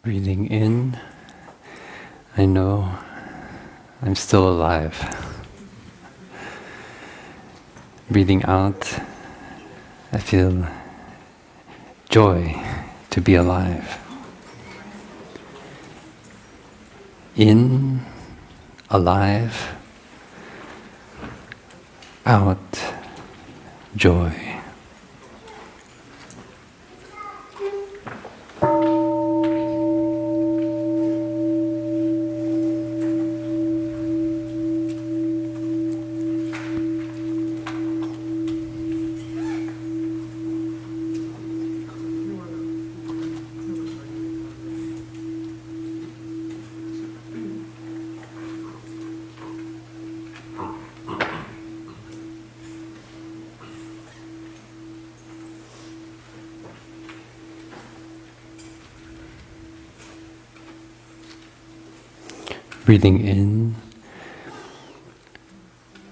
Breathing in, I know I'm still alive. Breathing out, I feel joy to be alive. In, alive, out, joy. Breathing in,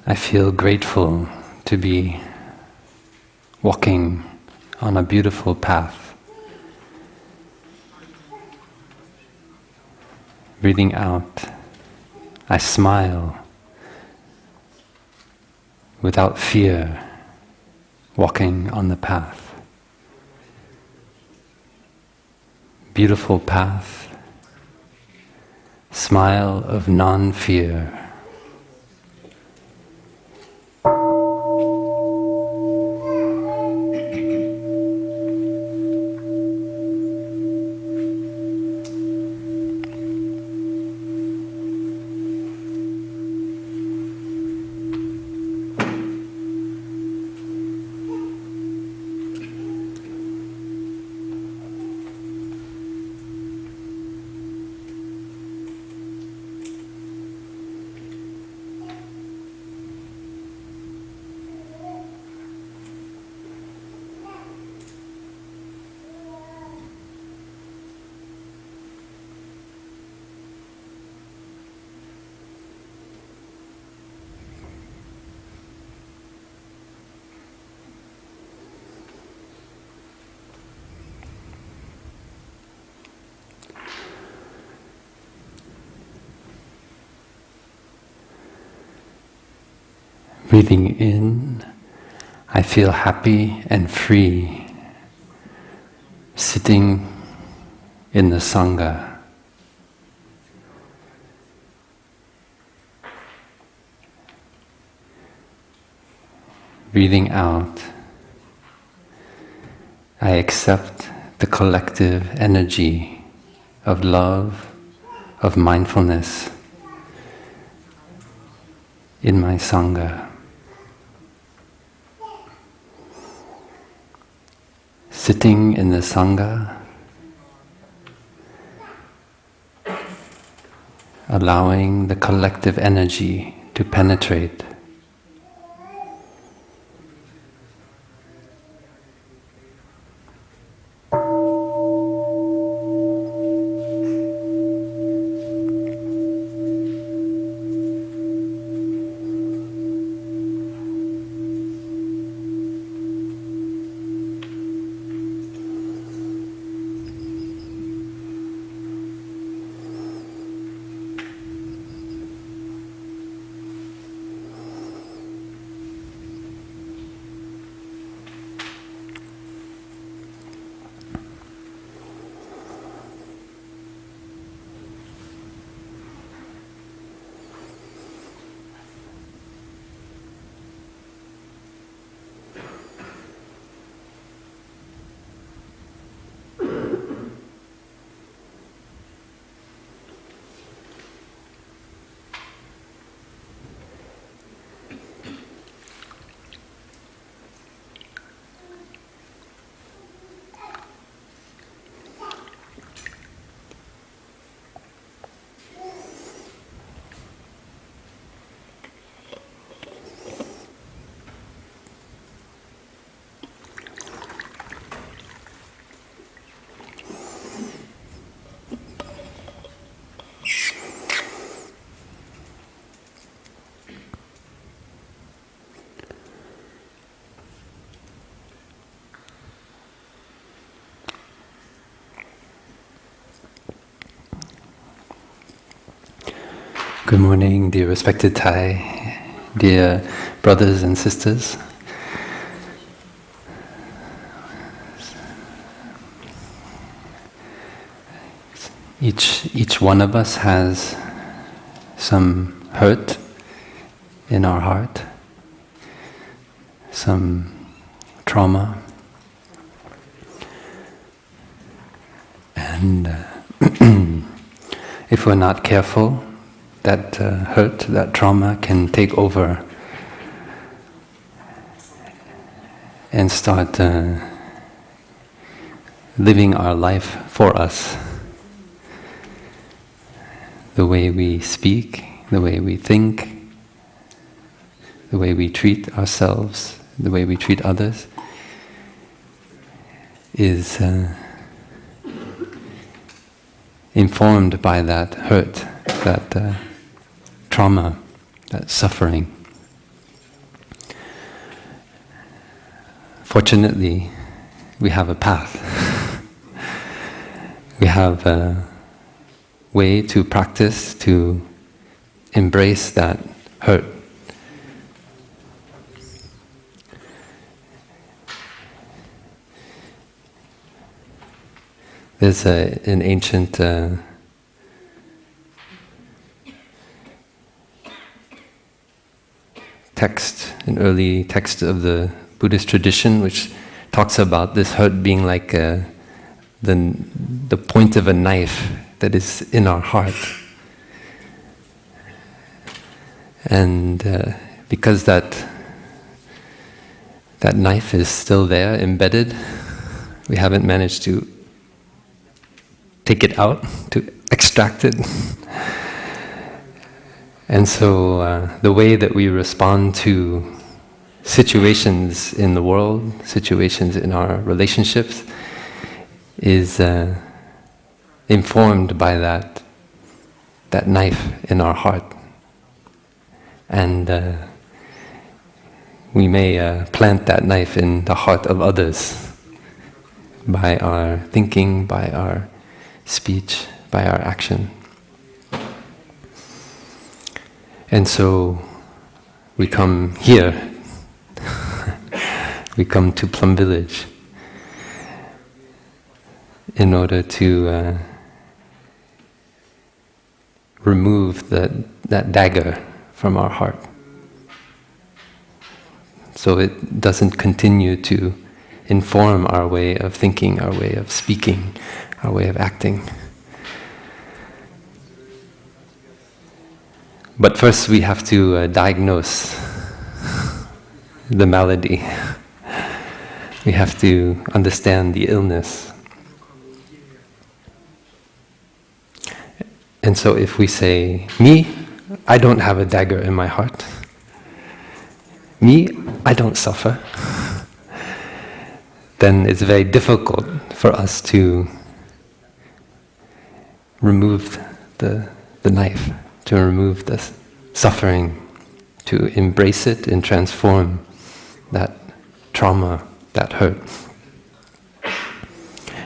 I feel grateful to be walking on a beautiful path. Breathing out, I smile without fear, walking on the path. Beautiful path, smile of non-fear. Breathing in, I feel happy and free, sitting in the Sangha. Breathing out, I accept the collective energy of love, of mindfulness in my Sangha. Sitting in the Sangha, allowing the collective energy to penetrate. Good morning, dear respected Thai, dear brothers and sisters. Each one of us has some hurt in our heart, some trauma, and if we're not careful, that hurt, that trauma can take over and start living our life for us. The way we speak, the way we think, the way we treat ourselves, the way we treat others is informed by that hurt, that trauma, that suffering. Fortunately, we have a path. We have a way to practice, to embrace that hurt. There's an ancient text, an early text of the Buddhist tradition, which talks about this hurt being like the point of a knife that is in our heart. And because that knife is still there, embedded, we haven't managed to take it out, to extract it. And so the way that we respond to situations in the world, situations in our relationships, is informed by that knife in our heart. And we may plant that knife in the heart of others by our thinking, by our speech, by our action. And so we come here, we come to Plum Village in order to remove that dagger from our heart, so it doesn't continue to inform our way of thinking, our way of speaking, our way of acting. But first we have to diagnose the malady. We have to understand the illness. And so if we say, me, I don't have a dagger in my heart. Me, I don't suffer. Then it's very difficult for us to remove the knife, to remove the suffering, to embrace it and transform that trauma, that hurt.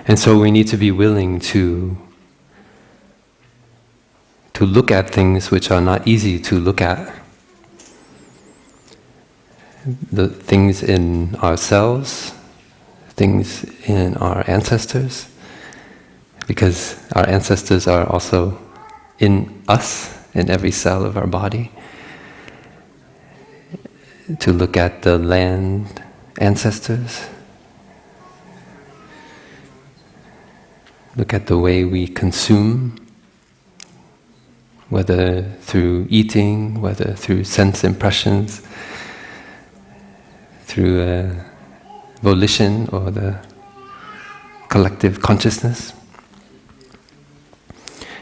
And so we need to be willing to look at things which are not easy to look at. The things in ourselves, things in our ancestors, because our ancestors are also in us, in every cell of our body. To look at the land ancestors, look at the way we consume, whether through eating, whether through sense impressions, through volition or the collective consciousness,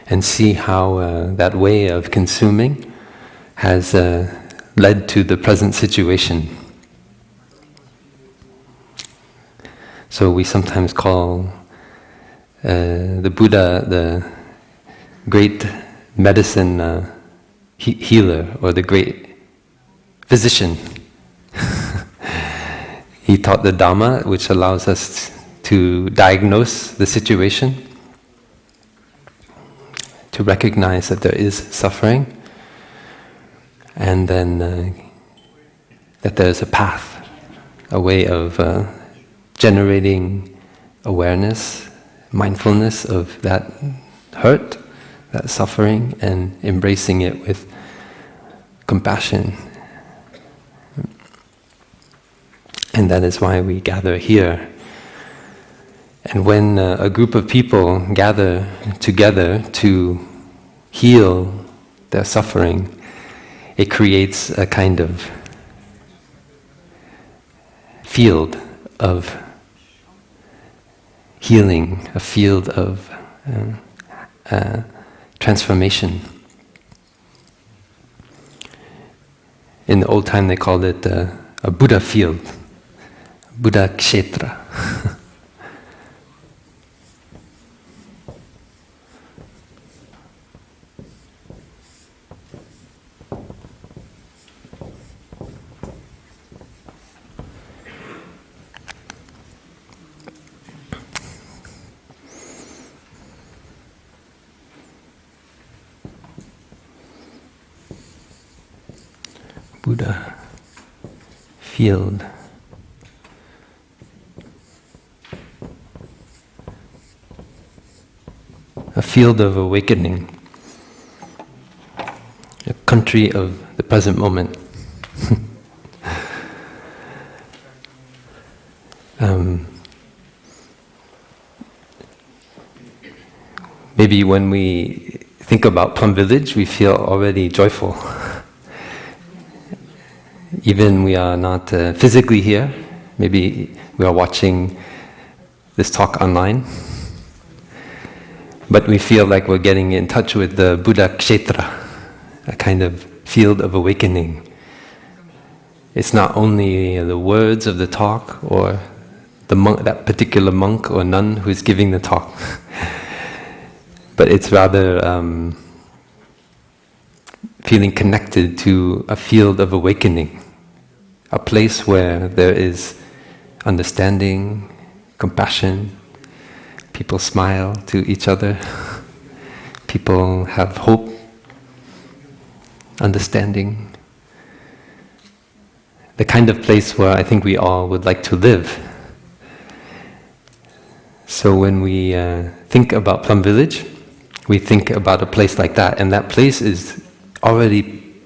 and see how that way of consuming has led to the present situation. So we sometimes call the Buddha the great medicine healer, or the great physician. He taught the Dhamma, which allows us to diagnose the situation, to recognize that there is suffering, and then that there's a path, a way of generating awareness, mindfulness of that hurt, that suffering, and embracing it with compassion. And that is why we gather here. And when a group of people gather together to heal their suffering, it creates a kind of field of healing, a field of transformation. In the old time they called it a Buddha field, Buddha Kshetra. Buddha field. A field of awakening. A country of the present moment. Maybe when we think about Plum Village, we feel already joyful. Even we are not physically here, maybe we are watching this talk online, but we feel like we're getting in touch with the Buddha Kshetra, a kind of field of awakening. It's not only the words of the talk or the monk, that particular monk or nun who's giving the talk, but it's rather feeling connected to a field of awakening. A place where there is understanding, compassion, people smile to each other, people have hope, understanding. The kind of place where I think we all would like to live. So when we think about Plum Village, we think about a place like that, and that place is already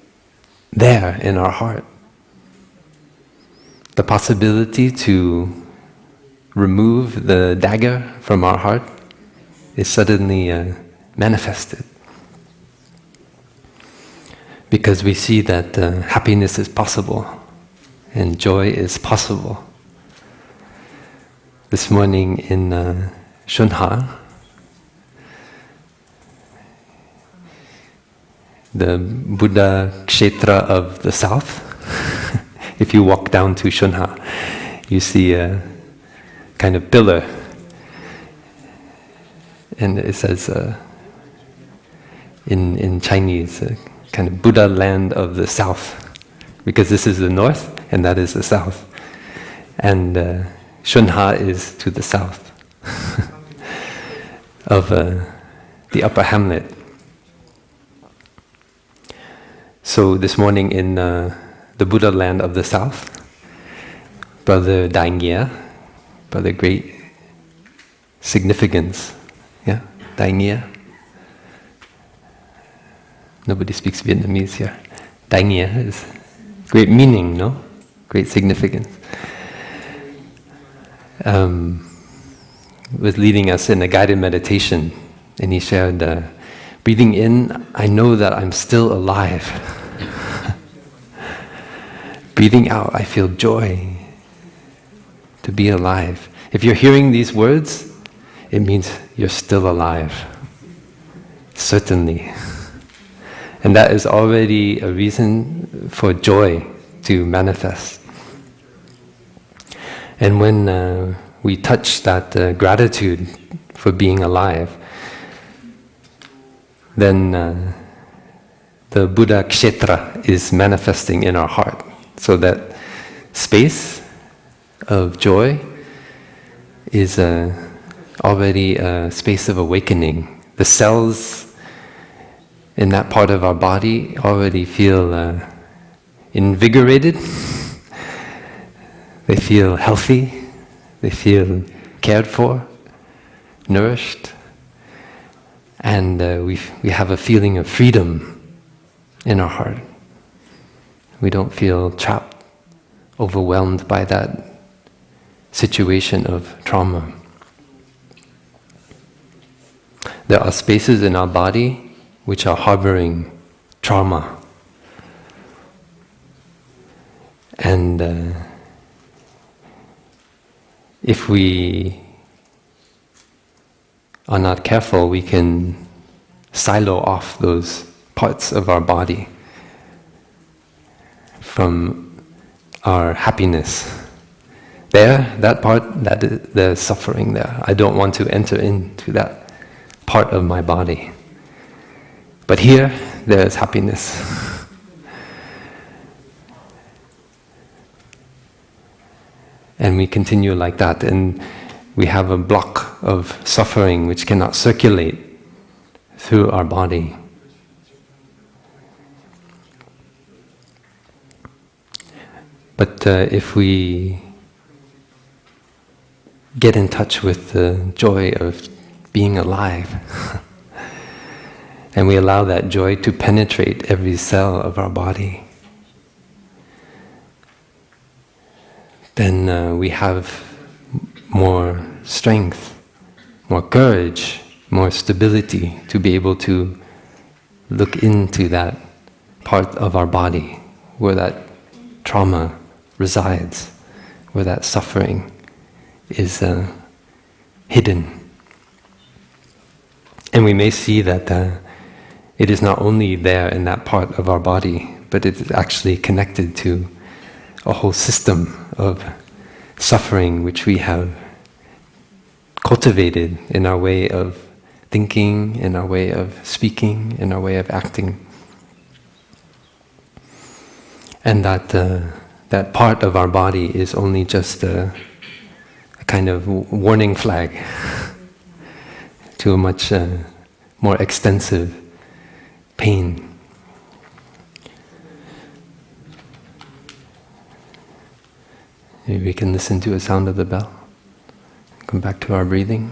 there in our heart. The possibility to remove the dagger from our heart is suddenly manifested. Because we see that happiness is possible and joy is possible. This morning in Shunha, the Buddha Kshetra of the south, if you walk down to Shunha, you see a kind of pillar, and it says in Chinese, kind of Buddha land of the south, because this is the north and that is the south, and Shunha is to the south of the upper hamlet. So this morning in the Buddha land of the south, Brother Daingye, Brother Great Significance, yeah, Daingye. Nobody speaks Vietnamese here. Daingye is great meaning, no? Great significance. Was leading us in a guided meditation, and he shared, breathing in, I know that I'm still alive. Breathing out, I feel joy to be alive. If you're hearing these words, it means you're still alive. Certainly. And that is already a reason for joy to manifest. And when we touch that gratitude for being alive, then the Buddha Kshetra is manifesting in our heart. So that space of joy is already a space of awakening. The cells in that part of our body already feel invigorated, they feel healthy, they feel cared for, nourished, and we have a feeling of freedom in our heart. We don't feel trapped, overwhelmed by that situation of trauma. There are spaces in our body which are harboring trauma. And if we are not careful, we can silo off those parts of our body from our happiness. There, that part, there's suffering there. I don't want to enter into that part of my body. But here, there's happiness. And we continue like that, and we have a block of suffering which cannot circulate through our body. But if we get in touch with the joy of being alive, and we allow that joy to penetrate every cell of our body, then we have more strength, more courage, more stability to be able to look into that part of our body where that trauma resides, where that suffering is hidden. And we may see that it is not only there in that part of our body, but it is actually connected to a whole system of suffering which we have cultivated in our way of thinking, in our way of speaking, in our way of acting. And that part of our body is only just a kind of warning flag to a much more extensive pain. Maybe we can listen to a sound of the bell. Come back to our breathing.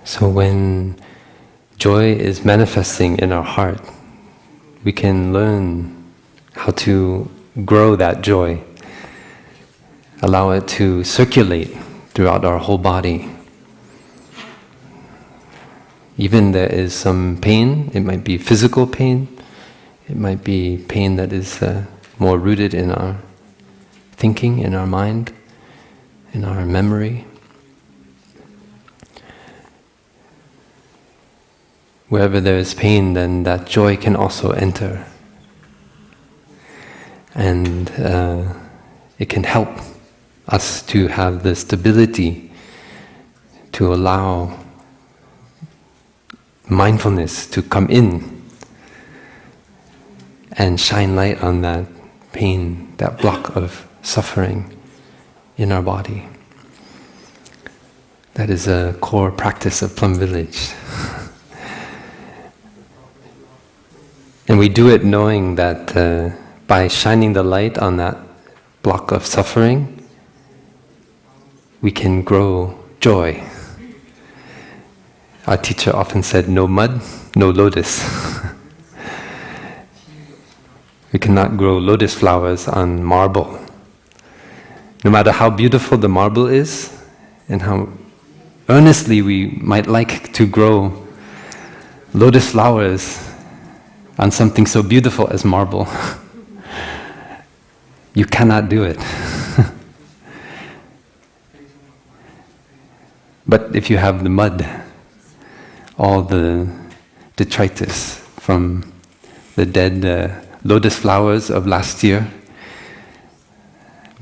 So when joy is manifesting in our heart, we can learn how to grow that joy, allow it to circulate throughout our whole body. Even there is some pain, it might be physical pain, it might be pain that is more rooted in our thinking, in our mind, in our memory. Wherever there is pain, then that joy can also enter. And it can help us to have the stability to allow mindfulness to come in and shine light on that pain, that block of suffering in our body. That is a core practice of Plum Village. And we do it knowing that by shining the light on that block of suffering, we can grow joy. Our teacher often said, no mud, no lotus. We cannot grow lotus flowers on marble. No matter how beautiful the marble is, and how earnestly we might like to grow lotus flowers on something so beautiful as marble. You cannot do it. But if you have the mud, all the detritus from the dead lotus flowers of last year,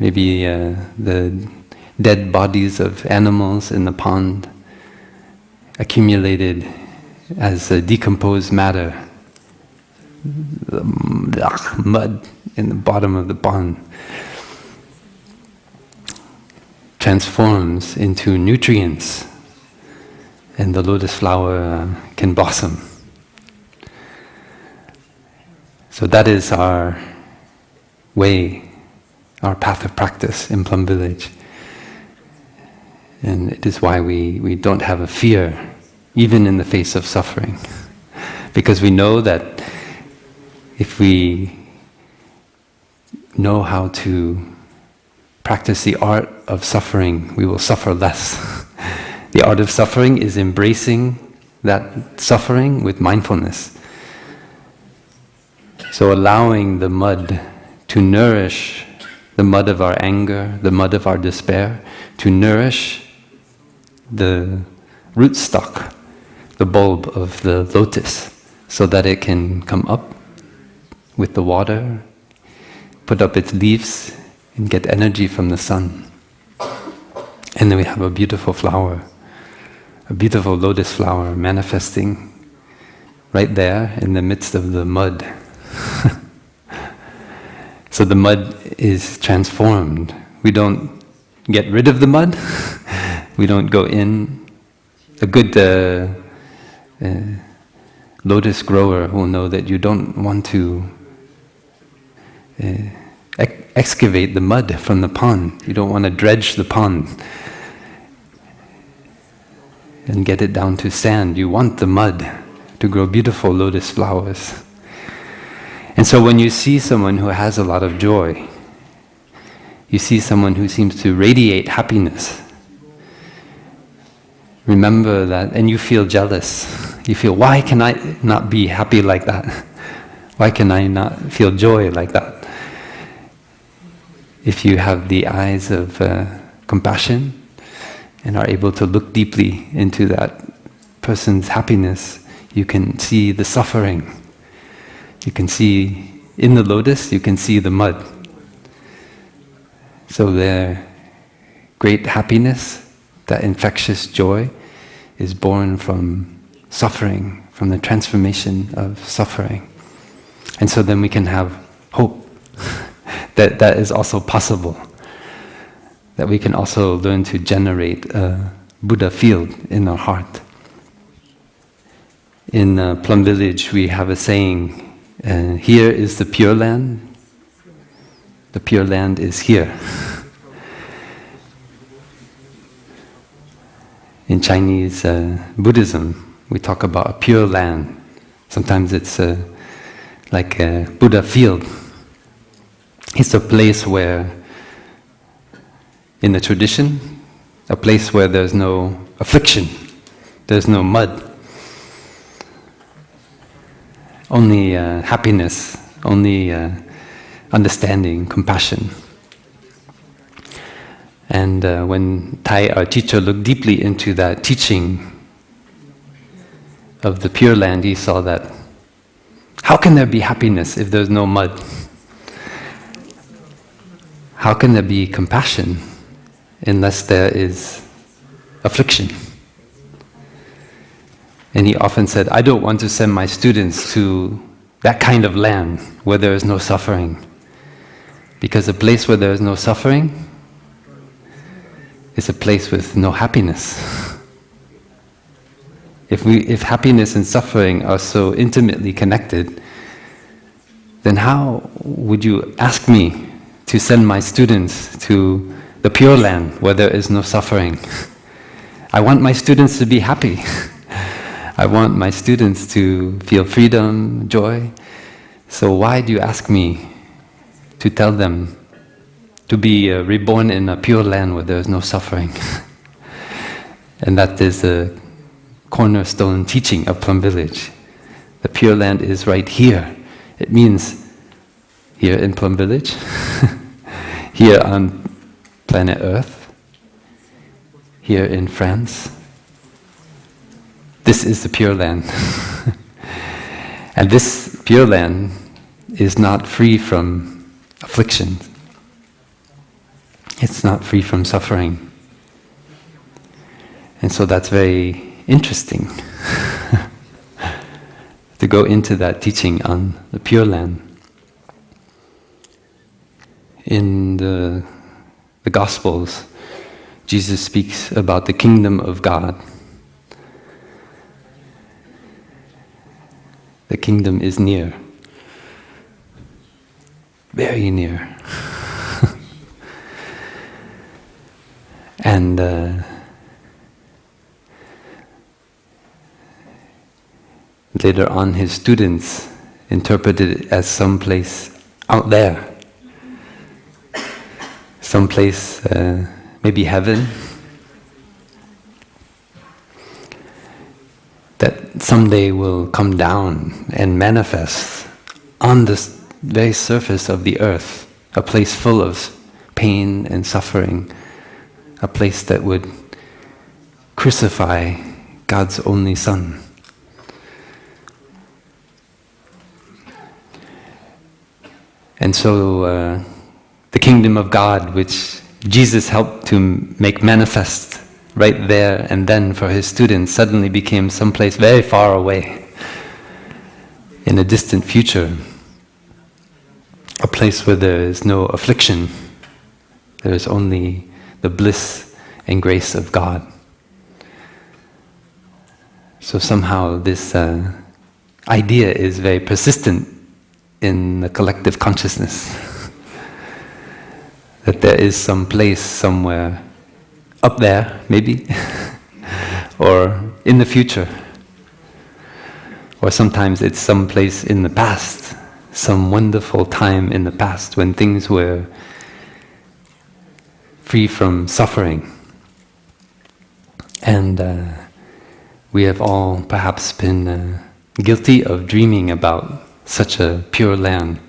maybe the dead bodies of animals in the pond, accumulated as decomposed matter, the mud in the bottom of the pond, transforms into nutrients, and the lotus flower can blossom. So that is our way, our path of practice in Plum Village. And it is why we don't have a fear, even in the face of suffering. Because we know that if we know how to practice the art of suffering, we will suffer less. The art of suffering is embracing that suffering with mindfulness. So allowing the mud to nourish the mud of our anger, the mud of our despair, to nourish the rootstock, the bulb of the lotus, so that it can come up with the water, put up its leaves, and get energy from the sun. And then we have a beautiful flower, a beautiful lotus flower manifesting right there in the midst of the mud. So the mud is transformed. We don't get rid of the mud. We don't go in. A good lotus grower will know that you don't want to excavate the mud from the pond. You don't want to dredge the pond and get it down to sand. You want the mud to grow beautiful lotus flowers. And so when you see someone who has a lot of joy, you see someone who seems to radiate happiness, remember that, and you feel jealous. You feel, why can I not be happy like that? Why can I not feel joy like that? If you have the eyes of compassion and are able to look deeply into that person's happiness, you can see the suffering. You can see in the lotus, you can see the mud. So their great happiness, that infectious joy, is born from suffering, from the transformation of suffering. And so then we can have hope that that is also possible, that we can also learn to generate a Buddha field in our heart. In Plum Village we have a saying, here is the Pure Land, the Pure Land is here. In Chinese Buddhism, we talk about a pure land. Sometimes it's like a Buddha field. It's a place where, in the tradition, a place where there's no affliction, there's no mud, only happiness, only understanding, compassion. And when Tai, our teacher, looked deeply into that teaching of the Pure Land, he saw that, how can there be happiness if there's no mud? How can there be compassion unless there is affliction? And he often said, I don't want to send my students to that kind of land where there is no suffering. Because a place where there is no suffering is a place with no happiness. If happiness and suffering are so intimately connected, then how would you ask me to send my students to the Pure Land where there is no suffering? I want my students to be happy. I want my students to feel freedom, joy. So why do you ask me to tell them to be reborn in a pure land where there is no suffering? And that is the cornerstone teaching of Plum Village. The Pure Land is right here. It means here in Plum Village, here on planet Earth, here in France. This is the Pure Land. And this Pure Land is not free from affliction. It's not free from suffering. And so that's very interesting to go into that teaching on the Pure Land. In the Gospels, Jesus speaks about the kingdom of God. The kingdom is near, very near. And later on his students interpreted it as some place out there, some place, maybe heaven, that someday will come down and manifest on the very surface of the earth, a place full of pain and suffering, a place that would crucify God's only Son. And so the kingdom of God, which Jesus helped to make manifest right there and then for his students, suddenly became someplace very far away, in a distant future, a place where there is no affliction, there is only the bliss and grace of God. So somehow this idea is very persistent in the collective consciousness, that there is some place somewhere up there, maybe, or in the future, or sometimes it's some place in the past, some wonderful time in the past when things were free from suffering. And we have all perhaps been guilty of dreaming about such a pure land.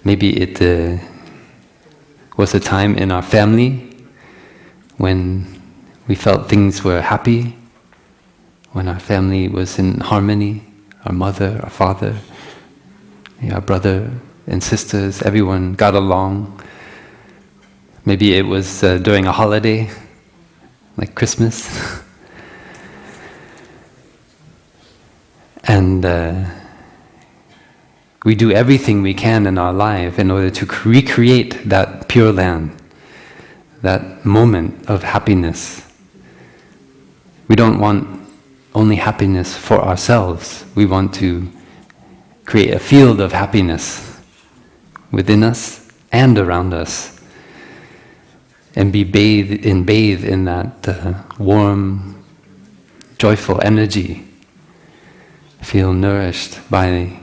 Maybe it was a time in our family when we felt things were happy, when our family was in harmony, our mother, our father, our brother and sisters, everyone got along. Maybe it was during a holiday, like Christmas. And we do everything we can in our life in order to recreate that pure land, that moment of happiness. We don't want only happiness for ourselves. We want to create a field of happiness within us and around us, and be bathed in that warm, joyful energy. Feel nourished by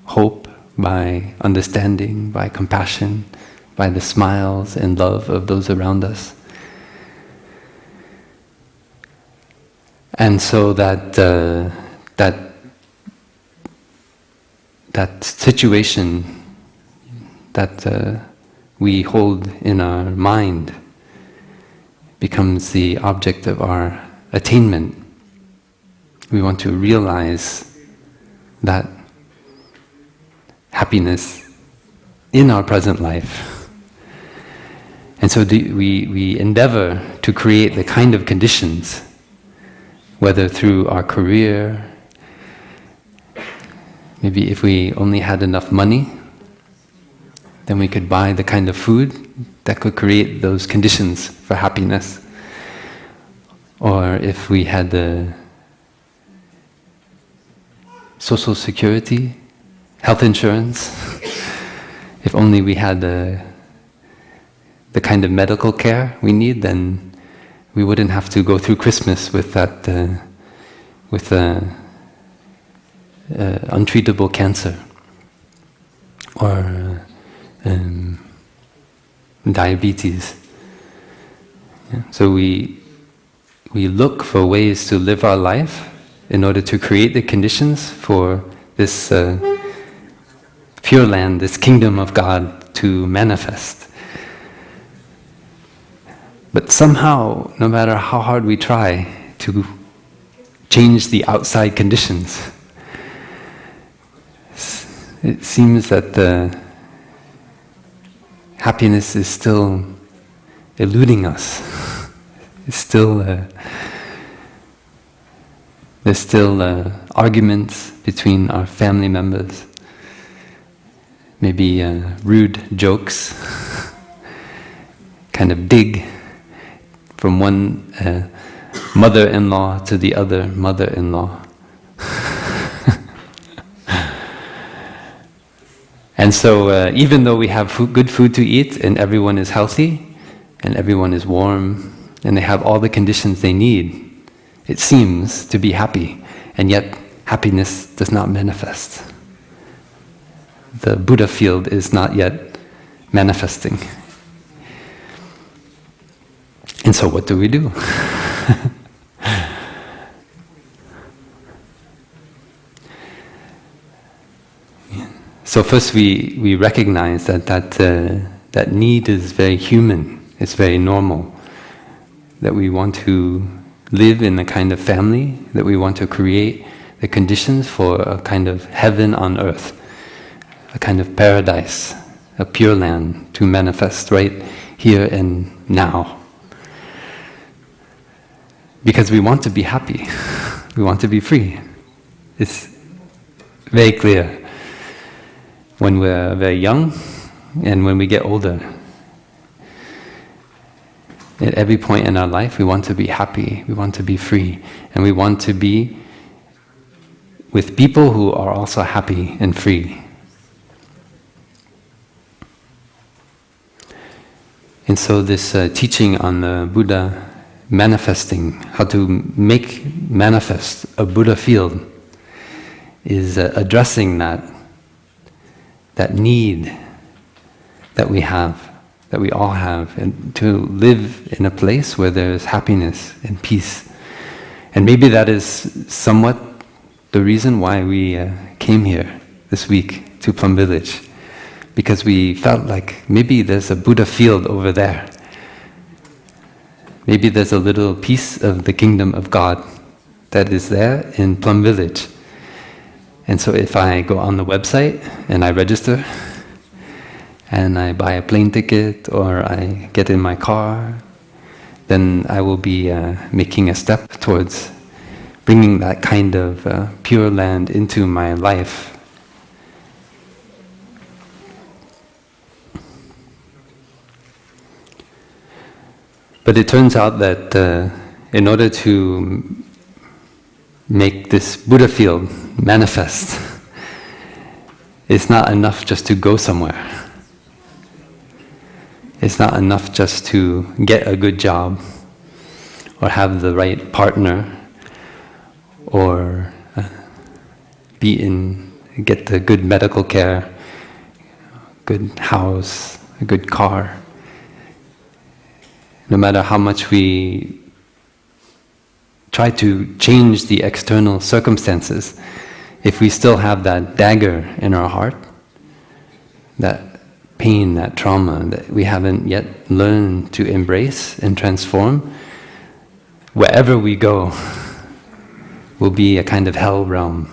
hope, by understanding, by compassion, by the smiles and love of those around us. And so that situation that we hold in our mind becomes the object of our attainment. We want to realize that happiness in our present life. And so we endeavor to create the kind of conditions, whether through our career, maybe if we only had enough money, then we could buy the kind of food that could create those conditions for happiness. Or if we had the social security, health insurance, if only we had the kind of medical care we need, then we wouldn't have to go through Christmas with that, with untreatable cancer or diabetes. Yeah. So we look for ways to live our life in order to create the conditions for this Pure Land, this kingdom of God to manifest. But somehow, no matter how hard we try to change the outside conditions, it seems that the happiness is still eluding us. It's still there's still arguments between our family members, maybe rude jokes, kind of dig from one mother-in-law to the other mother-in-law. And so even though we have good food to eat and everyone is healthy and everyone is warm and they have all the conditions they need, it seems to be happy, and yet happiness does not manifest. The Buddha field is not yet manifesting. And so what do we do? So first we recognize that need is very human, it's very normal, that we want to live in a kind of family, that we want to create the conditions for a kind of heaven on earth, a kind of paradise, a pure land to manifest right here and now. Because we want to be happy, we want to be free. It's very clear. When we're very young and when we get older. At every point in our life, we want to be happy, we want to be free, and we want to be with people who are also happy and free. And so this teaching on the Buddha manifesting, how to make manifest a Buddha field, is addressing that need that we have, that we all have, and to live in a place where there is happiness and peace. And maybe that is somewhat the reason why we came here this week to Plum Village, because we felt like maybe there's a Buddha field over there. Maybe there's a little piece of the kingdom of God that is there in Plum Village. And so if I go on the website and I register, and I buy a plane ticket, or I get in my car, then I will be making a step towards bringing that kind of pure land into my life. But it turns out that in order to make this Buddha field manifest, it's not enough just to go somewhere. It's not enough just to get a good job, or have the right partner, or get the good medical care, good house, a good car. No matter how much we try to change the external circumstances, if we still have that dagger in our heart, that pain, that trauma that we haven't yet learned to embrace and transform, wherever we go will be a kind of hell realm,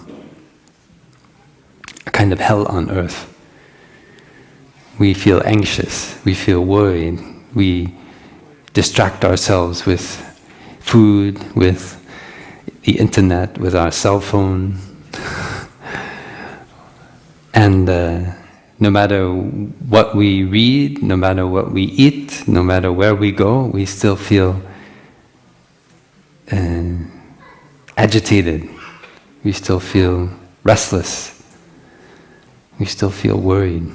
a kind of hell on earth. We feel anxious, we feel worried, we distract ourselves with food, with the internet, with our cell phone. And no matter what we read, no matter what we eat, no matter where we go, we still feel agitated. We still feel restless. We still feel worried.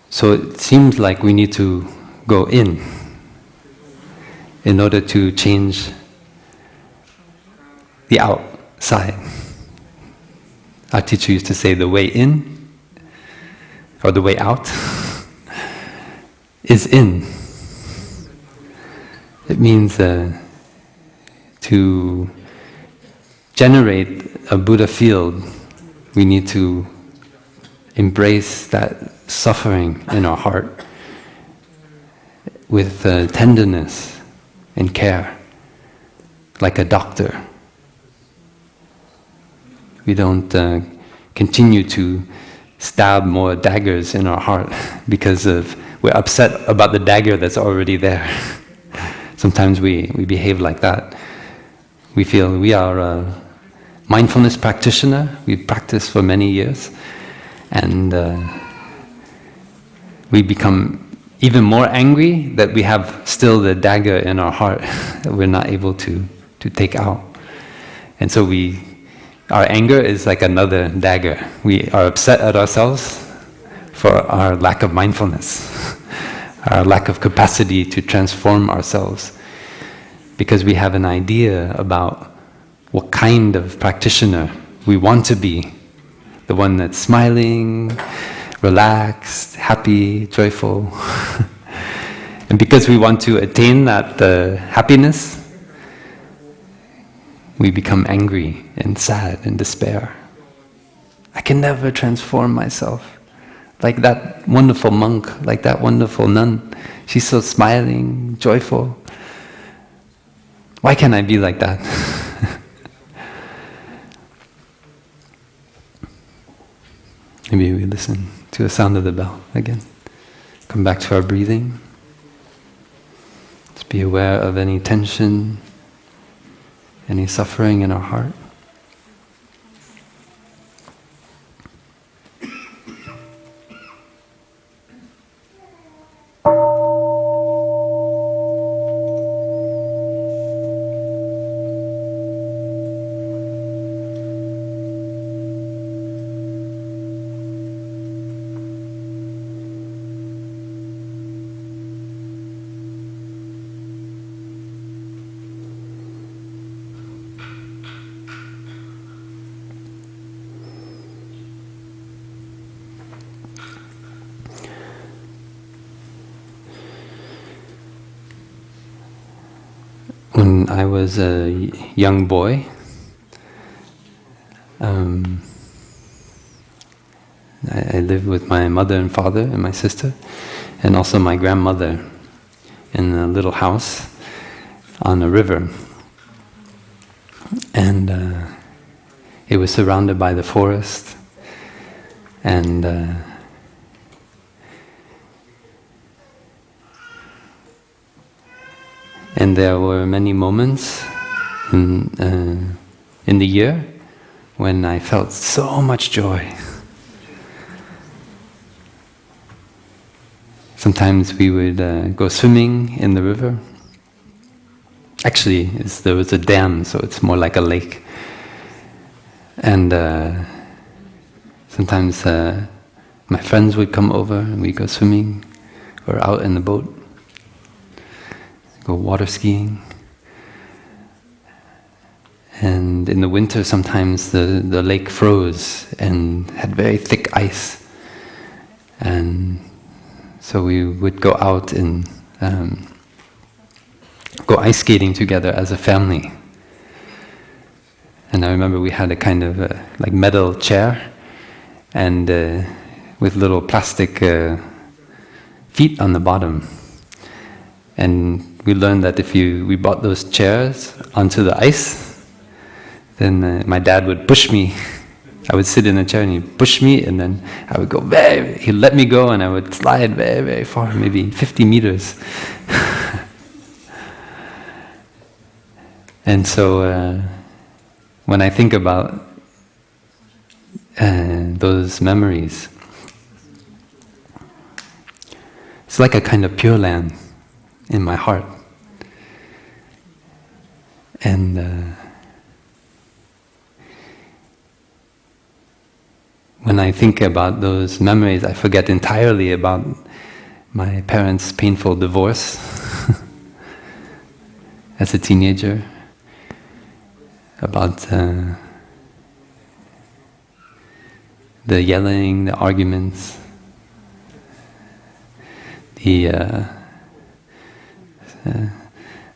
So it seems like we need to go in order to change the outside. Our teacher used to say the way in, or the way out, is in. It means to generate a Buddha field, we need to embrace that suffering in our heart with tenderness and care, like a doctor. We don't continue to stab more daggers in our heart because we're upset about the dagger that's already there. Sometimes we behave like that. We feel we are a mindfulness practitioner. We've practiced for many years, and we become even more angry that we have still the dagger in our heart that we're not able to take out. And so our anger is like another dagger. We are upset at ourselves for our lack of mindfulness, our lack of capacity to transform ourselves, because we have an idea about what kind of practitioner we want to be. The one that's smiling, relaxed, happy, joyful. And because we want to attain that happiness, we become angry and sad and despair. I can never transform myself like that wonderful monk, like that wonderful nun. She's so smiling, joyful. Why can't I be like that? Maybe we listen to the sound of the bell again. Come back to our breathing. Just be aware of any tension, any suffering in our heart. When I was a young boy, I lived with my mother and father and my sister, and also my grandmother in a little house on a river. And it was surrounded by the forest, and there were many moments in the year when I felt so much joy. Sometimes we would go swimming in the river. Actually, there was a dam, so it's more like a lake. And sometimes my friends would come over and we'd go swimming or out in the boat. Go water skiing. And in the winter sometimes the lake froze and had very thick ice. And so we would go out and go ice skating together as a family. And I remember we had a kind of like metal chair and with little plastic feet on the bottom. And we learned that if we brought those chairs onto the ice, then my dad would push me. I would sit in a chair and he'd push me, and then I would go he'd let me go, and I would slide very, very far, maybe 50 meters. And so when I think about those memories, it's like a kind of Pure Land in my heart. And when I think about those memories, I forget entirely about my parents' painful divorce as a teenager, about the yelling, the arguments, the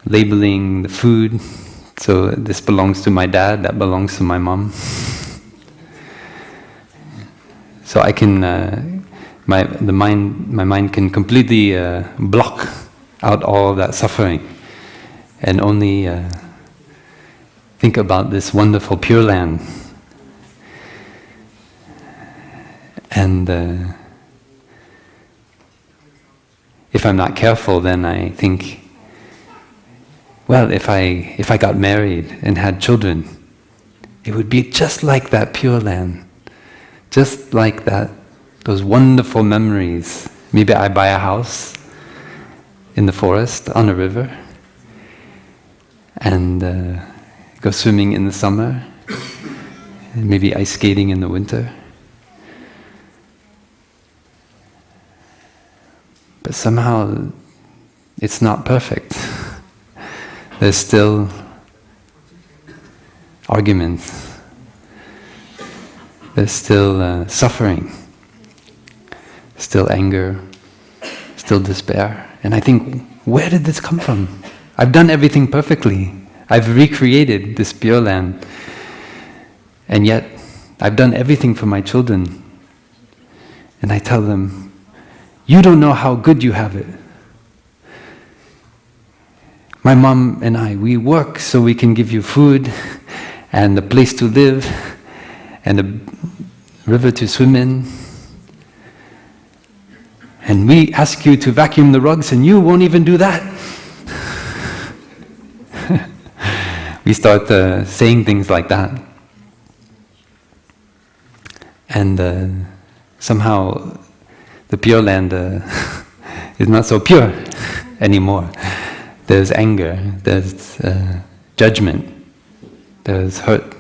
labeling the food So this belongs to my dad, that belongs to my mom. So I can, my mind can completely block out all of that suffering, and only think about this wonderful Pure Land. And if I'm not careful, then I think, well, if I got married and had children, it would be just like that Pure Land, just like that, those wonderful memories. Maybe I buy a house in the forest on a river and go swimming in the summer, and maybe ice skating in the winter. But somehow it's not perfect. There's still arguments. There's still suffering, still anger, still despair. And I think, where did this come from? I've done everything perfectly. I've recreated this Pure Land. And yet, I've done everything for my children. And I tell them, you don't know how good you have it. My mom and I, we work so we can give you food and a place to live and a river to swim in. And we ask you to vacuum the rugs and you won't even do that. We start saying things like that. And somehow the Pure Land is not so pure anymore. There's anger, there's judgment, there's hurt.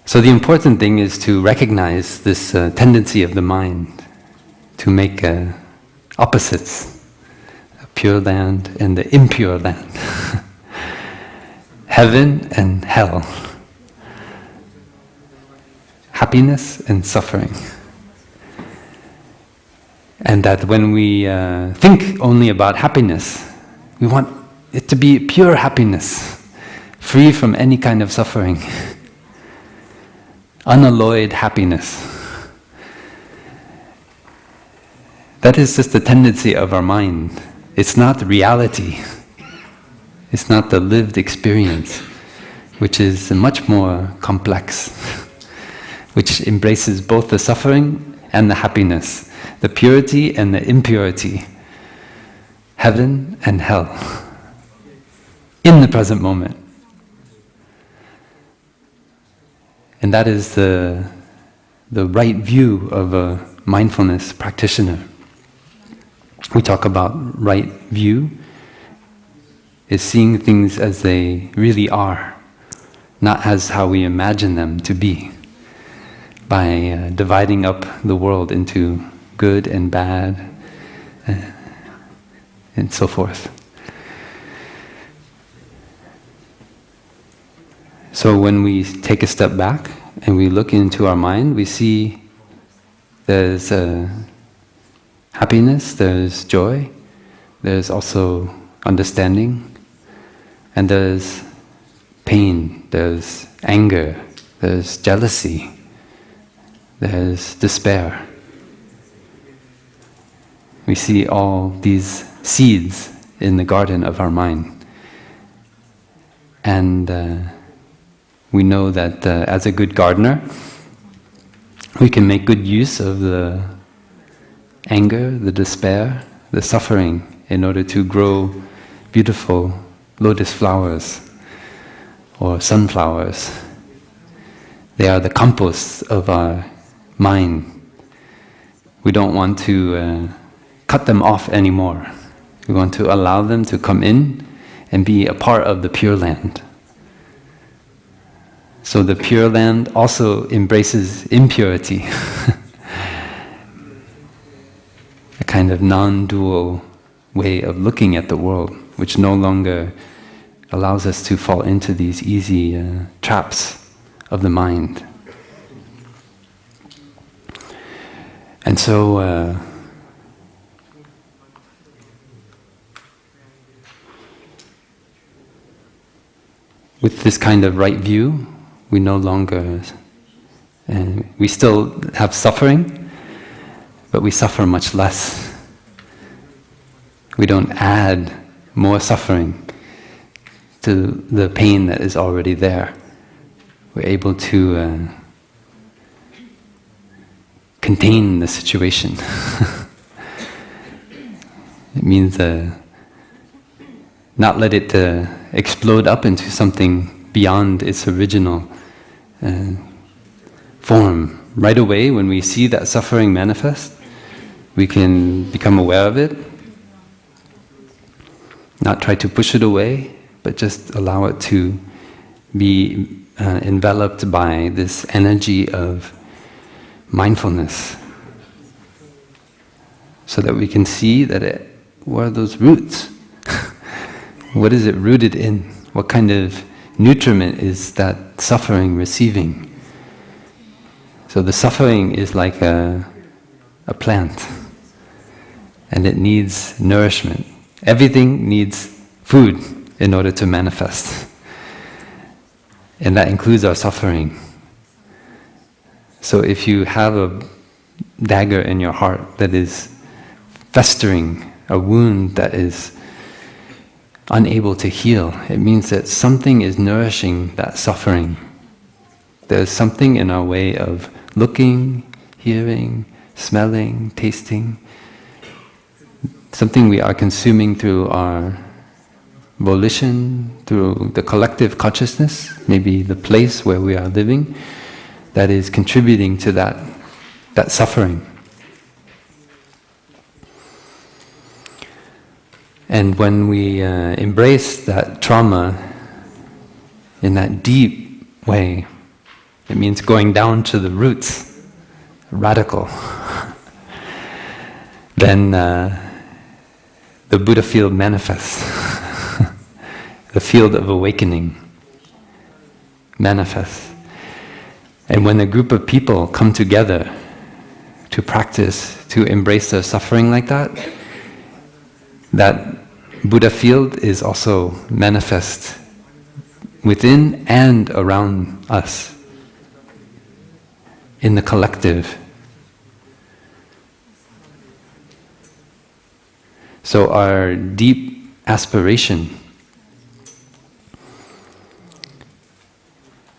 So the important thing is to recognize this tendency of the mind to make opposites, a pure land and the impure land, heaven and hell, happiness and suffering. And that when we think only about happiness, we want it to be pure happiness, free from any kind of suffering, unalloyed happiness. That is just the tendency of our mind. It's not reality. It's not the lived experience, which is much more complex, which embraces both the suffering and the happiness, the purity and the impurity, heaven and hell, in the present moment. And that is the right view of a mindfulness practitioner. We talk about right view is seeing things as they really are, not as how we imagine them to be, by dividing up the world into good and bad, and so forth. So when we take a step back and we look into our mind, we see there's happiness, there's joy, there's also understanding, and there's pain, there's anger, there's jealousy, there's despair. We see all these seeds in the garden of our mind. And we know that as a good gardener, we can make good use of the anger, the despair, the suffering in order to grow beautiful lotus flowers or sunflowers. They are the compost of our mind. We don't want to cut them off anymore. We want to allow them to come in and be a part of the Pure Land. So the Pure Land also embraces impurity, a kind of non-dual way of looking at the world, which no longer allows us to fall into these easy traps of the mind. And so with this kind of right view, we no longer, we still have suffering, but we suffer much less. We don't add more suffering to the pain that is already there. We're able to contain the situation. It means not let it explode up into something beyond its original form. Right away, when we see that suffering manifest, we can become aware of it, not try to push it away, but just allow it to be enveloped by this energy of mindfulness, so that we can see that what are those roots? What is it rooted in? What kind of nutriment is that suffering receiving? So the suffering is like a plant, and it needs nourishment. Everything needs food in order to manifest. And that includes our suffering. So if you have a dagger in your heart that is festering, a wound that is unable to heal, it means that something is nourishing that suffering. There's something in our way of looking, hearing, smelling, tasting, something we are consuming through our volition, through the collective consciousness, maybe the place where we are living, that is contributing to that suffering. And when we embrace that trauma in that deep way, it means going down to the roots, radical. Then the Buddha field manifests. The field of awakening manifests. And when a group of people come together to practice, to embrace their suffering like that, that Buddha field is also manifest within and around us, in the collective. So our deep aspiration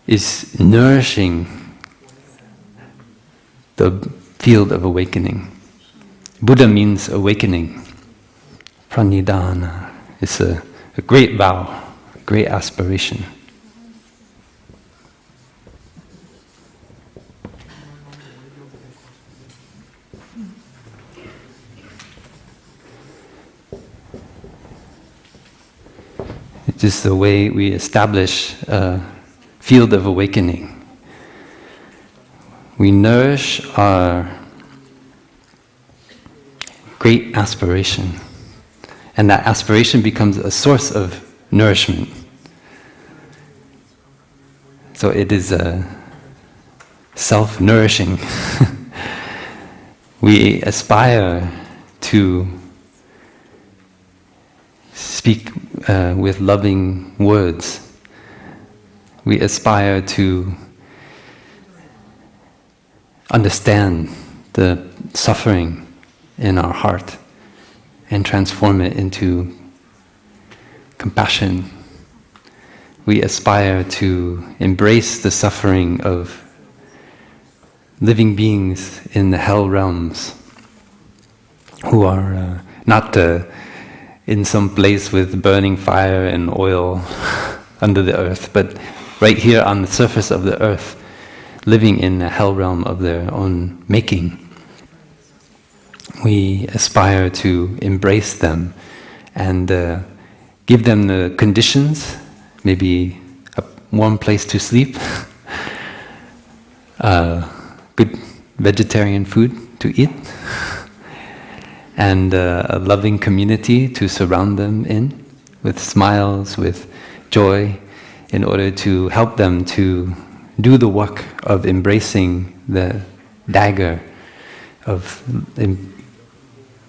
is nourishing the field of awakening. Buddha means awakening. Pranidhana is a great vow, a great aspiration. It is the way we establish a field of awakening. We nourish our great aspiration, and that aspiration becomes a source of nourishment. So it is self-nourishing. We aspire to speak with loving words. We aspire to understand the suffering in our heart and transform it into compassion. We aspire to embrace the suffering of living beings in the hell realms who are not in some place with burning fire and oil under the earth, but right here on the surface of the earth, living in a hell realm of their own making. We aspire to embrace them and give them the conditions, maybe a warm place to sleep, good vegetarian food to eat, and a loving community to surround them in, with smiles, with joy, in order to help them to do the work of embracing the dagger, of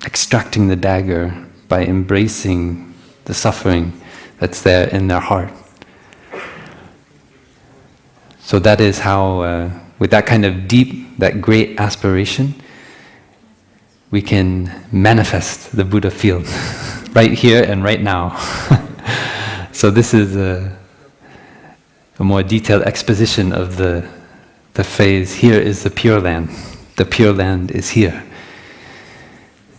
extracting the dagger by embracing the suffering that's there in their heart. So that is how, with that kind of deep, that great aspiration, we can manifest the Buddha field right here and right now. So this is a more detailed exposition of the phrase, here is the Pure Land. The Pure Land is here.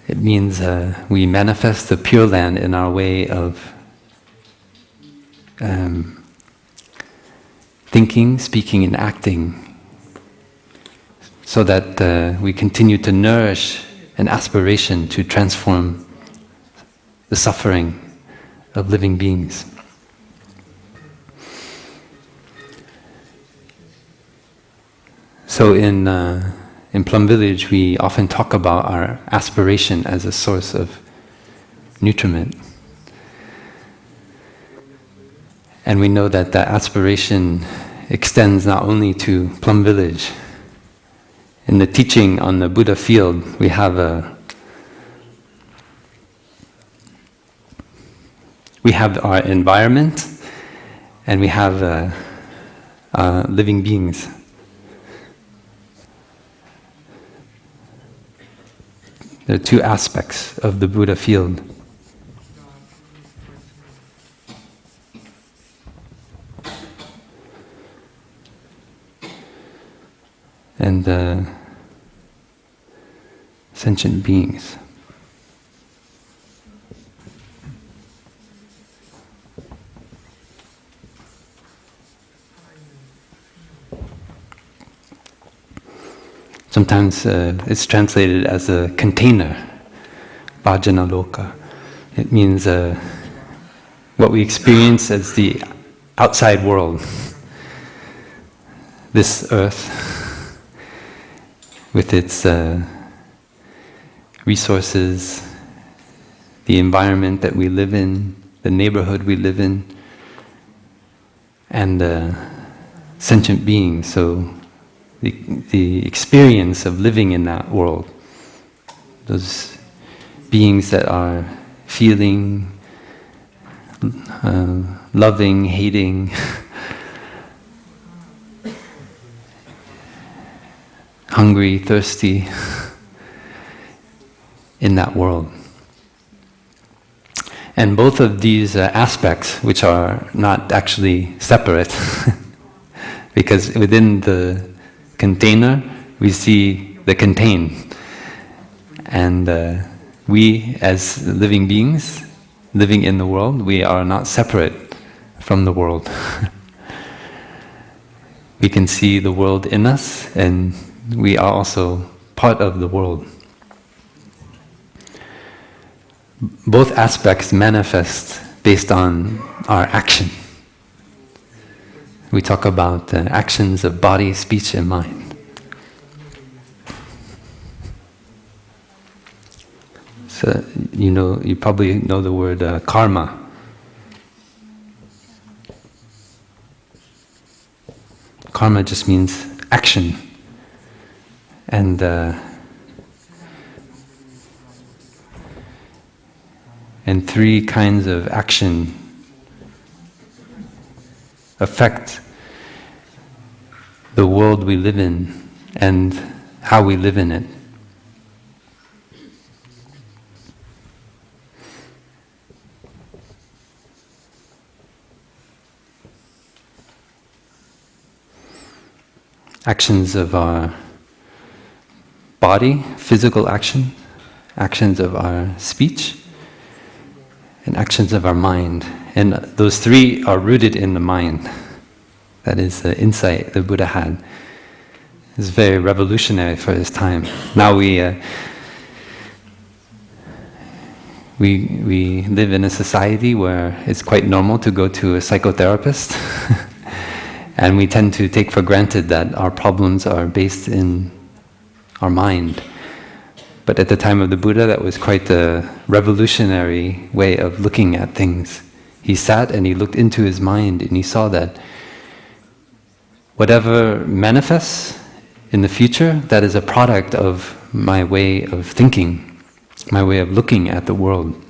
It means we manifest the Pure Land in our way of thinking, speaking, and acting, so that we continue to nourish an aspiration to transform the suffering of living beings. So in Plum Village, we often talk about our aspiration as a source of nutriment. And we know that that aspiration extends not only to Plum Village. In the teaching on the Buddha field, we have our environment, and we have living beings. There are two aspects of the Buddha field. And sentient beings. Sometimes it's translated as a container, bhajana loka. It means what we experience as the outside world. This earth, with its resources, the environment that we live in, the neighborhood we live in, and sentient beings. So the experience of living in that world, those beings that are feeling, loving, hating, hungry, thirsty, in that world. And both of these aspects, which are not actually separate, because within the container we see the contained. And we, as living beings, living in the world, we are not separate from the world. We can see the world in us, and we are also part of the world. Both aspects manifest based on our action. We talk about actions of body, speech, and mind. So you probably know the word karma. Karma just means action. And three kinds of action affect the world we live in and how we live in it. Actions of our body, physical action, actions of our speech, and actions of our mind. And those three are rooted in the mind. That is the insight the Buddha had. It's very revolutionary for his time. Now we live in a society where it's quite normal to go to a psychotherapist. And we tend to take for granted that our problems are based in our mind. But at the time of the Buddha, that was quite a revolutionary way of looking at things. He sat and he looked into his mind and he saw that whatever manifests in the future, that is a product of my way of thinking, my way of looking at the world.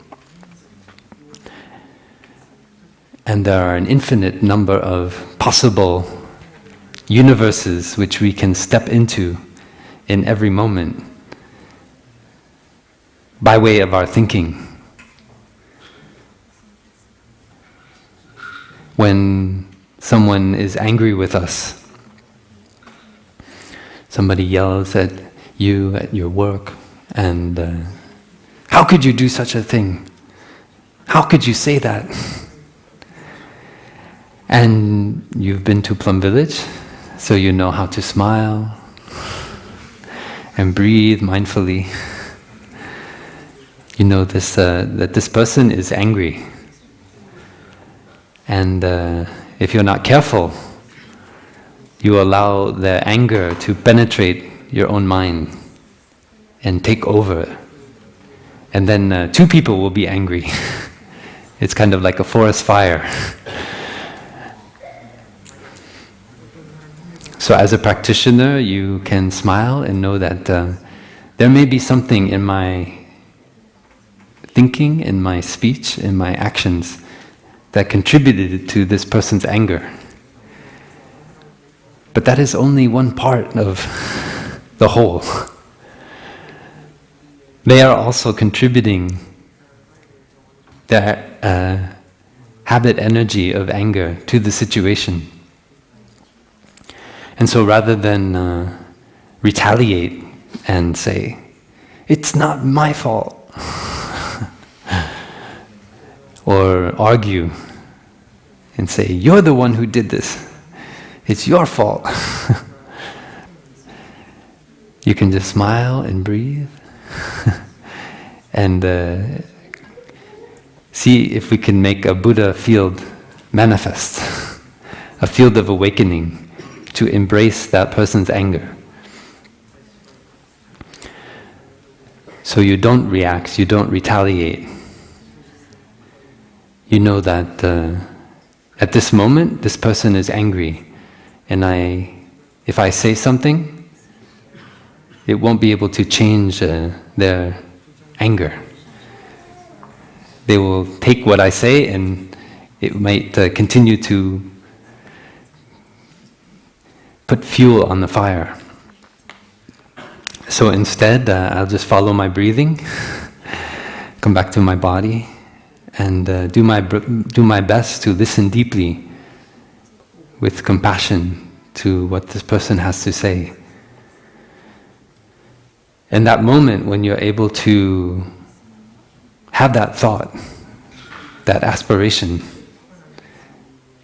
And there are an infinite number of possible universes which we can step into in every moment by way of our thinking. When someone is angry with us, somebody yells at you at your work, and how could you do such a thing? How could you say that? And you've been to Plum Village, so you know how to smile and breathe mindfully. You know this that this person is angry. And if you're not careful, you allow their anger to penetrate your own mind and take over. And then two people will be angry. It's kind of like a forest fire. So as a practitioner, you can smile and know that there may be something in my thinking, in my speech, in my actions that contributed to this person's anger. But that is only one part of the whole. They are also contributing their habit energy of anger to the situation. And so rather than retaliate and say, it's not my fault, or argue and say, you're the one who did this, it's your fault. You can just smile and breathe and see if we can make a Buddha field manifest, a field of awakening to embrace that person's anger. So you don't react, you don't retaliate. You know that at this moment, this person is angry, and if I say something, it won't be able to change their anger. They will take what I say, and it might continue to put fuel on the fire. So instead, I'll just follow my breathing, come back to my body, and do my best to listen deeply with compassion to what this person has to say. In that moment, when you're able to have that thought, that aspiration,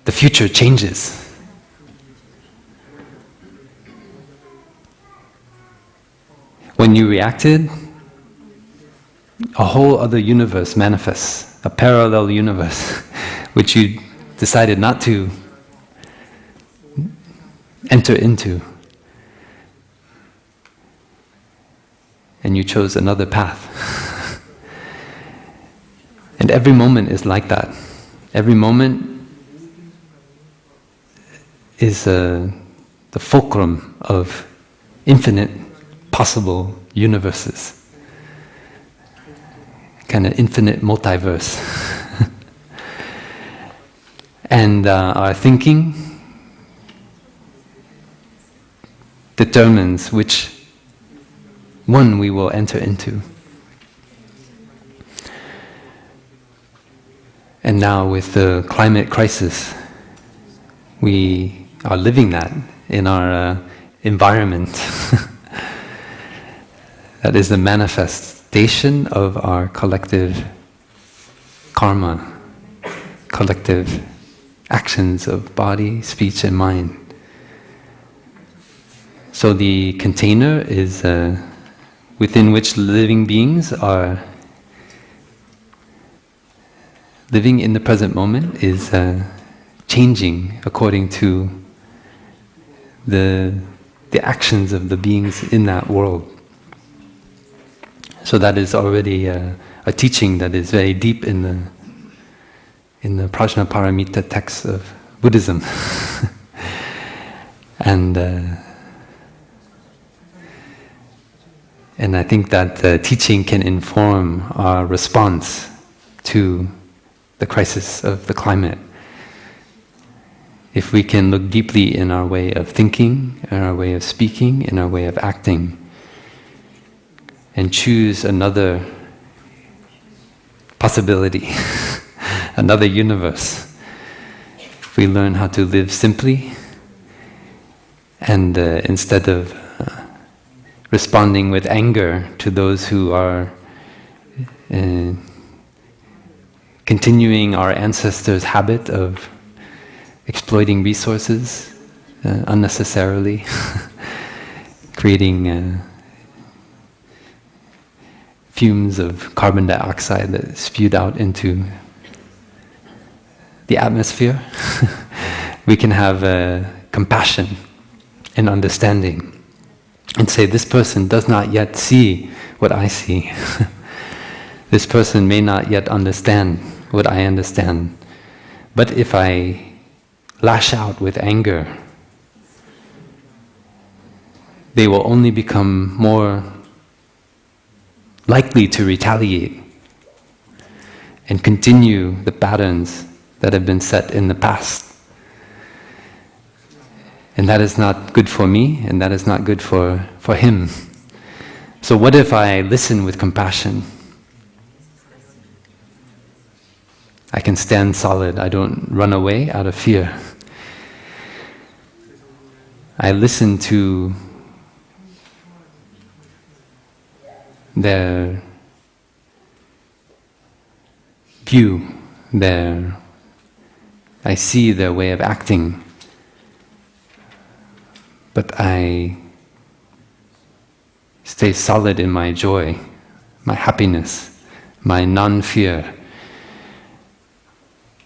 the future changes. When you reacted, a whole other universe manifests, a parallel universe, which you decided not to enter into. And you chose another path. And every moment is like that. Every moment is the fulcrum of infinite possible universes. Kind of infinite multiverse. And our thinking determines which one we will enter into. And now with the climate crisis, we are living that in our environment. That is the manifestation of our collective karma, collective actions of body, speech and mind. So the container is within which living beings are living in the present moment is changing according to the actions of the beings in that world. So that is already a teaching that is very deep in the Prajnaparamita texts of Buddhism. And I think that teaching can inform our response to the crisis of the climate. if we can look deeply in our way of thinking, in our way of speaking, in our way of acting, and choose another possibility, another universe. If we learn how to live simply, and instead of responding with anger to those who are continuing our ancestors' habit of exploiting resources unnecessarily, creating fumes of carbon dioxide that spewed out into the atmosphere, we can have compassion and understanding and say, this person does not yet see what I see. This person may not yet understand what I understand. But if I lash out with anger, they will only become more likely to retaliate and continue the patterns that have been set in the past. And that is not good for me, and that is not good for him. So what if I listen with compassion? I can stand solid. I don't run away out of fear. I listen to their view, I see their way of acting, but I stay solid in my joy, my happiness, my non-fear,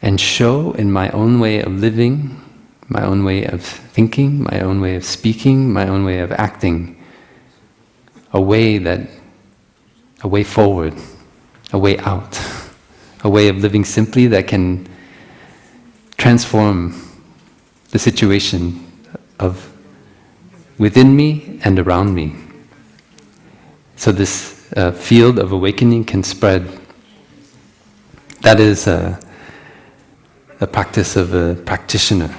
and show in my own way of living, my own way of thinking, my own way of speaking, my own way of acting, a way forward, a way out, a way of living simply that can transform the situation of within me and around me. So this field of awakening can spread. That is a practice of a practitioner,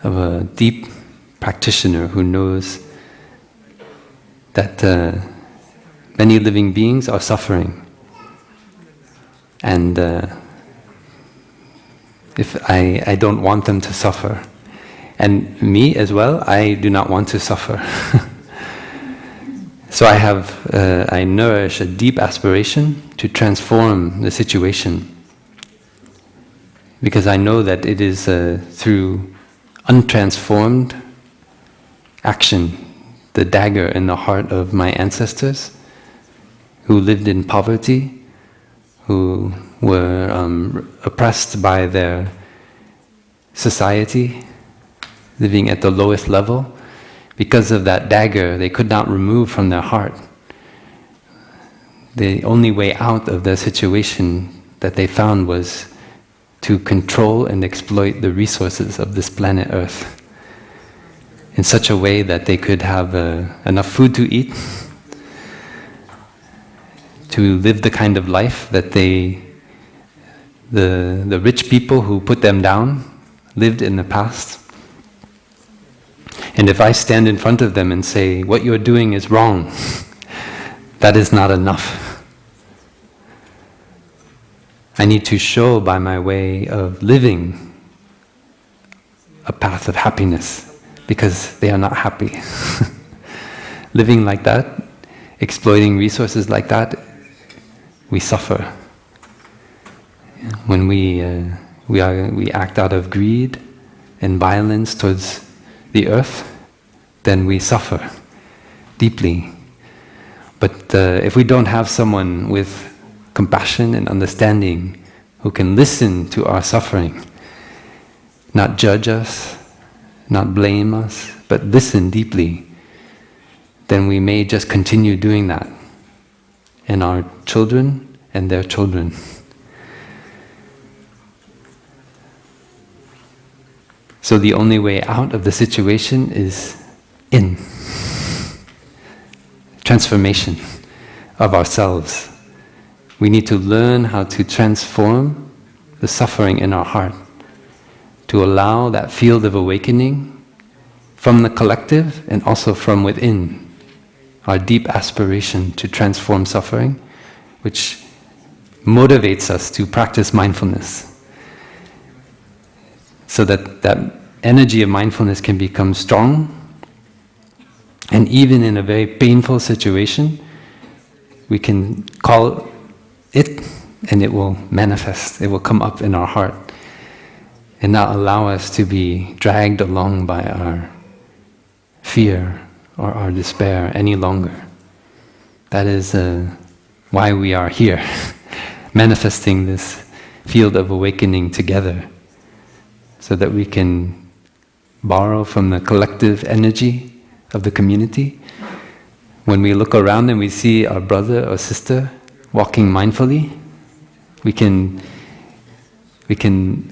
of a deep practitioner who knows that many living beings are suffering. And if I don't want them to suffer. And me as well, I do not want to suffer. So I nourish a deep aspiration to transform the situation, because I know that it is through untransformed action, the dagger in the heart of my ancestors, who lived in poverty, who were oppressed by their society, living at the lowest level. Because of that dagger, they could not remove from their heart. The only way out of their situation that they found was to control and exploit the resources of this planet Earth in such a way that they could have enough food to eat, to live the kind of life that the rich people who put them down lived in the past. And if I stand in front of them and say, what you're doing is wrong, that is not enough. I need to show by my way of living a path of happiness, because they are not happy. Living like that, exploiting resources like that, we suffer. When we act out of greed and violence towards the earth, then we suffer deeply. But if we don't have someone with compassion and understanding who can listen to our suffering, not judge us, not blame us, but listen deeply, then we may just continue doing that, and our children and their children. So the only way out of the situation is in. Transformation of ourselves. We need to learn how to transform the suffering in our heart, to allow that field of awakening from the collective and also from within, our deep aspiration to transform suffering, which motivates us to practice mindfulness. So that that energy of mindfulness can become strong, and even in a very painful situation, we can call it and it will manifest, it will come up in our heart and not allow us to be dragged along by our fear or our despair any longer. That is why we are here, manifesting this field of awakening together, so that we can borrow from the collective energy of the community. When we look around and we see our brother or sister walking mindfully, we can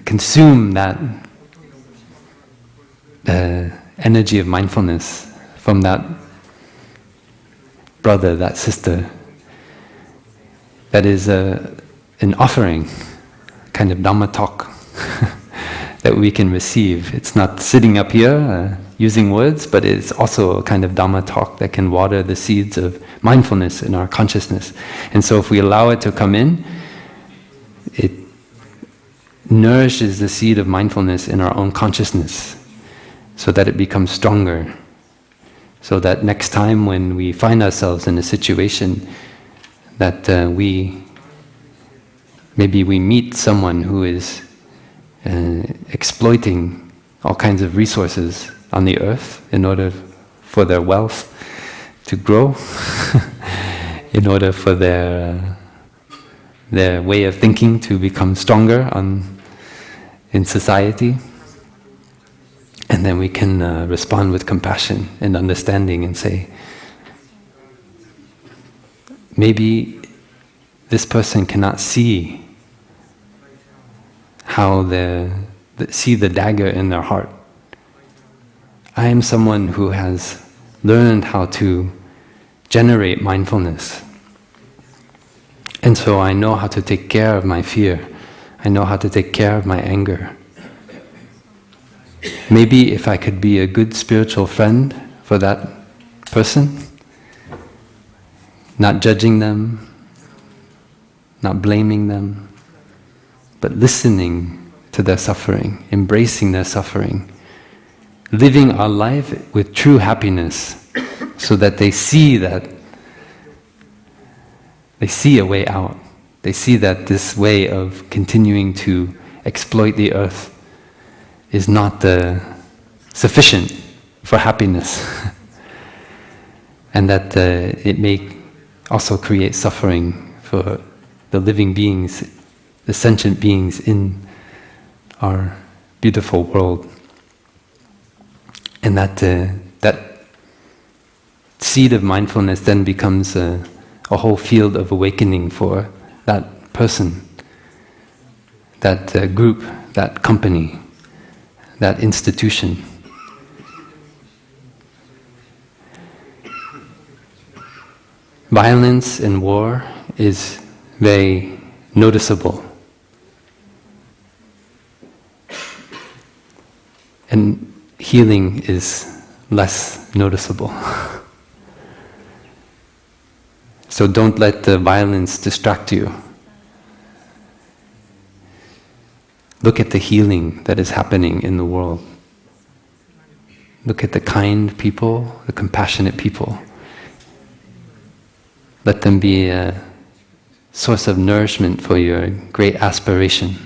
consume that energy of mindfulness from that brother, that sister. That is an offering, kind of Dhamma talk that we can receive. It's not sitting up here using words, but it's also a kind of Dhamma talk that can water the seeds of mindfulness in our consciousness. And so if we allow it to come in, it nourishes the seed of mindfulness in our own consciousness, so that it becomes stronger. So that next time when we find ourselves in a situation that maybe we meet someone who is exploiting all kinds of resources on the earth in order for their wealth to grow, in order for their way of thinking to become stronger in society. And then we can respond with compassion and understanding and say, maybe this person cannot see how see the dagger in their heart. I am someone who has learned how to generate mindfulness. And so I know how to take care of my fear. I know how to take care of my anger. Maybe if I could be a good spiritual friend for that person, not judging them, not blaming them, but listening to their suffering, embracing their suffering, living our life with true happiness, so that they see a way out. They see that this way of continuing to exploit the earth is not sufficient for happiness, and that it may also create suffering for the living beings, the sentient beings in our beautiful world. And that seed of mindfulness then becomes a whole field of awakening for that person, that group, that company, that institution. Violence and war is very noticeable. And healing is less noticeable. So don't let the violence distract you. Look at the healing that is happening in the world. Look at the kind people, the compassionate people. Let them be a source of nourishment for your great aspiration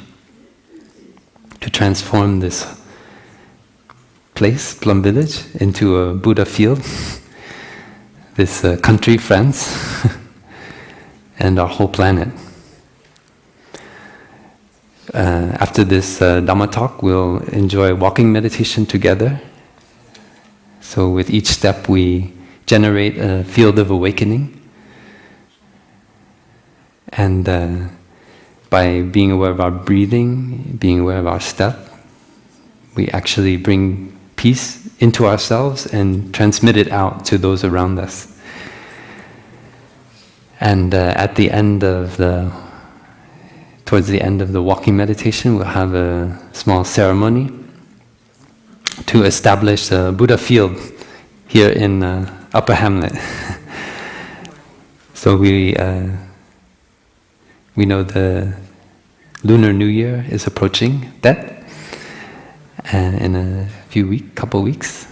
to transform this place, Plum Village, into a Buddha field, this country, France, and our whole planet. After this Dhamma talk, we'll enjoy walking meditation together. So with each step we generate a field of awakening. And by being aware of our breathing, being aware of our step, we actually bring peace into ourselves and transmit it out to those around us. And at the end of towards the end of the walking meditation, we'll have a small ceremony to establish a Buddha field here in Upper Hamlet. So we know the Lunar New Year is approaching, that in a couple weeks,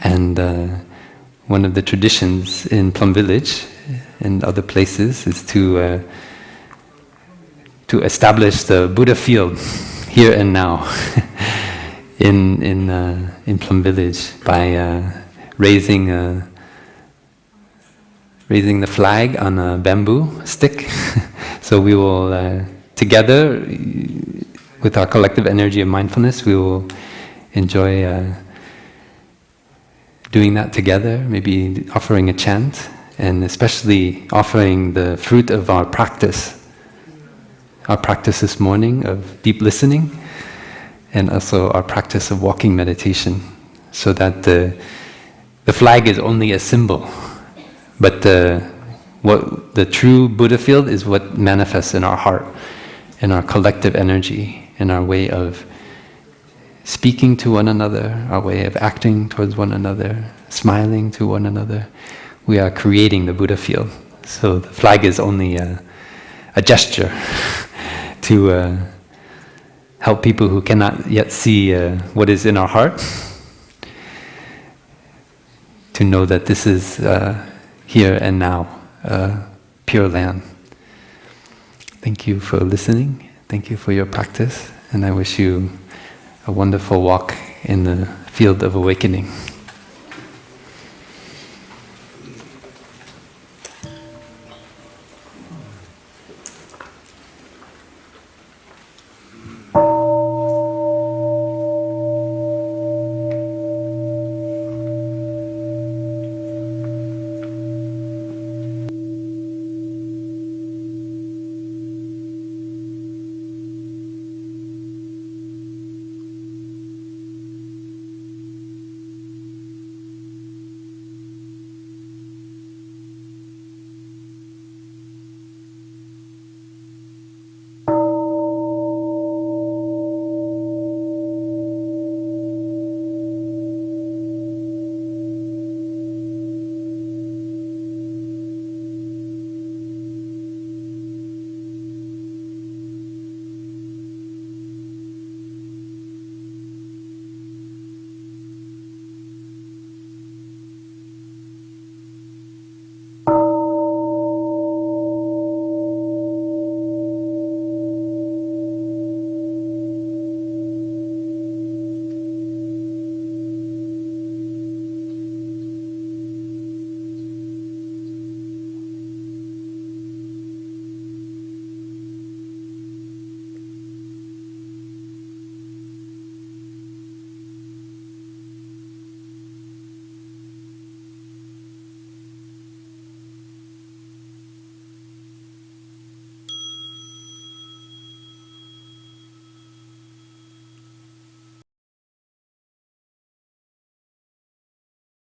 and one of the traditions in Plum Village and other places is to establish the Buddha field here and now in Plum Village by raising the flag on a bamboo stick. So we will together, with our collective energy of mindfulness, we will enjoy doing that together, maybe offering a chant, and especially offering the fruit of our practice this morning of deep listening, and also our practice of walking meditation, so that the flag is only a symbol, but what the true Buddha field is what manifests in our heart, in our collective energy, in our way of speaking to one another, our way of acting towards one another, smiling to one another. We are creating the Buddha field. So the flag is only a gesture to help people who cannot yet see what is in our heart to know that this is here and now, pure land. Thank you for listening. Thank you for your practice. And I wish you a wonderful walk in the field of awakening.